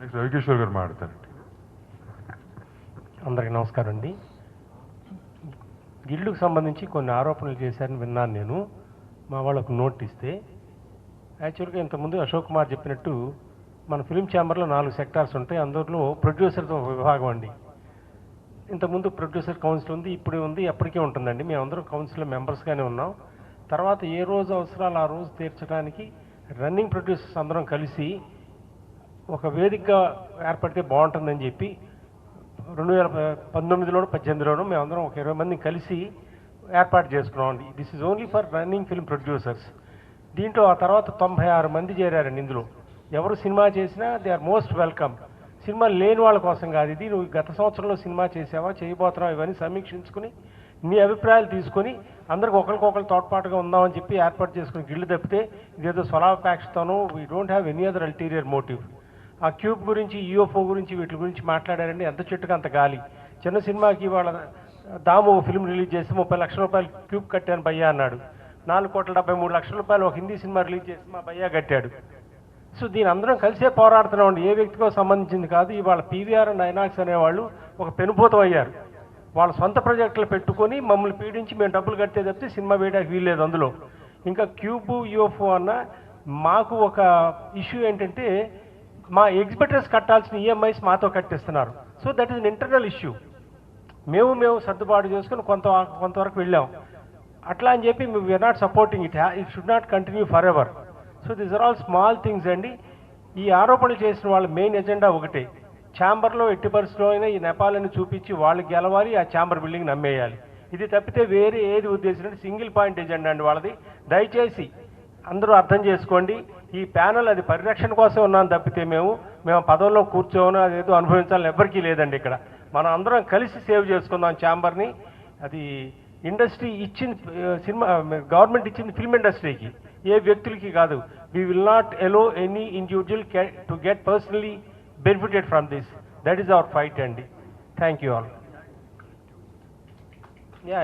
Next Ravikishore గారు మాట్లాడతారండి. అందరికీ నమస్కారం అండి. గిల్లుకు సంబంధించి కొన్ని ఆరోపణలు చేశారని విన్నాను నేను. మా వాళ్ళకు నోట్ ఇస్తే యాక్చువల్గా ఇంతకుముందు అశోక్ కుమార్ చెప్పినట్టు మన ఫిలిం ఛాంబర్లో 4 సెక్టార్స్ ఉంటాయి. అందులో ప్రొడ్యూసర్తో ఒక విభాగం అండి. ఇంతకుముందు ప్రొడ్యూసర్ కౌన్సిల్ ఉంది, ఇప్పుడు ఉంది, ఎప్పటికీ ఉంటుందండి. మేమందరం కౌన్సిల్లో మెంబర్స్గానే ఉన్నాం. తర్వాత ఏ రోజు అవసరాలు ఆ రోజు తీర్చడానికి రన్నింగ్ ప్రొడ్యూసర్స్ అందరం కలిసి ఒక వేదికగా ఏర్పడితే బాగుంటుందని చెప్పి 2019లోనూ 18లోనూ మేమందరం ఒక 20 మందిని కలిసి ఏర్పాటు చేసుకున్నామండి. This is only for running film producers. దీంట్లో ఆ తర్వాత 96 మంది చేరారండి. ఇందులో ఎవరు సినిమా చేసినా they are most welcome. Cinema లేని వాళ్ళ కోసం కాదు ఇది. నువ్వు గత సంవత్సరంలో సినిమా చేసావా, చేయబోతున్నావు, ఇవన్నీ సమీక్షించుకుని నీ అభిప్రాయాలు తీసుకొని అందరికి ఒకరికొకరు తోడ్పాటుగా ఉందామని చెప్పి ఏర్పాటు చేసుకుని గిల్లు తప్పితే ఇదేదో స్వలాభాపేక్షతోనూ we don't have any other ulterior motive. ఆ క్యూబ్ గురించి, యూఎఫ్ఓ గురించి, వీటి గురించి మాట్లాడారండి. ఎంత చెట్టుకు అంత గాలి. చిన్న సినిమాకి వాళ్ళ దాము ఫిల్మ్ రిలీజ్ చేసి 30 లక్షల రూపాయలు క్యూబ్ కట్టాను భయ్యా అన్నాడు. 4,73,00,000 రూపాయలు ఒక హిందీ సినిమా రిలీజ్ చేసి మా భయ్యా కట్టాడు. సో దీని అందరం కలిసే పోరాడుతున్నామండి. ఏ వ్యక్తికో సంబంధించింది కాదు. ఇవాళ పీవీఆర్ అండ్ ఐనాక్స్ అనేవాళ్ళు ఒక పెనుభూతం అయ్యారు. వాళ్ళ సొంత ప్రాజెక్టులు పెట్టుకొని మమ్మల్ని పీడించి మేము డబ్బులు కట్టే తప్పితే సినిమా వేయడానికి వీల్లేదు అందులో. ఇంకా క్యూబ్, యూఎఫ్ఓ అన్న మాకు ఒక ఇష్యూ ఏంటంటే మా ఎగ్జిబిటర్స్ కట్టాల్సిన ఈఎంఐస్ మాతో కట్టిస్తున్నారు. So that is an internal issue. మేము సర్దుబాటు చేసుకుని కొంతవరకు వెళ్ళాం. అట్లా అని చెప్పి we are not supporting it. It should not continue forever. So these are all small things అండి. ఈ ఆరోపణలు చేసిన వాళ్ళ మెయిన్ ఎజెండా ఒకటే, ఛాంబర్లో ఎట్టి పరిస్థితిలో అయినా ఈ నేపాలని చూపించి వాళ్ళు గెలవాలి, ఆ ఛాంబర్ బిల్డింగ్ నమ్మేయాలి. ఇది తప్పితే వేరే ఏది ఉద్దేశం సింగిల్ పాయింట్ ఎజెండా అండి వాళ్ళది. దయచేసి అందరూ అర్థం చేసుకోండి. ఈ ప్యానల్ అది పరిరక్షణ కోసం ఉన్నాను తప్పితే మేము పదవుల్లో కూర్చోను అదేదో అనుభవించాలని ఎవ్వరికీ లేదండి. ఇక్కడ మనం అందరం కలిసి సేవ్ చేసుకుందాం ఛాంబర్ని. అది ఇండస్ట్రీ ఇచ్చింది, సినిమా గవర్నమెంట్ ఇచ్చింది ఫిల్మ్ ఇండస్ట్రీకి, ఏ వ్యక్తులకి కాదు. We will not allow any individual to get personally benefited from this. That is our fight అండి. Thank you all. యా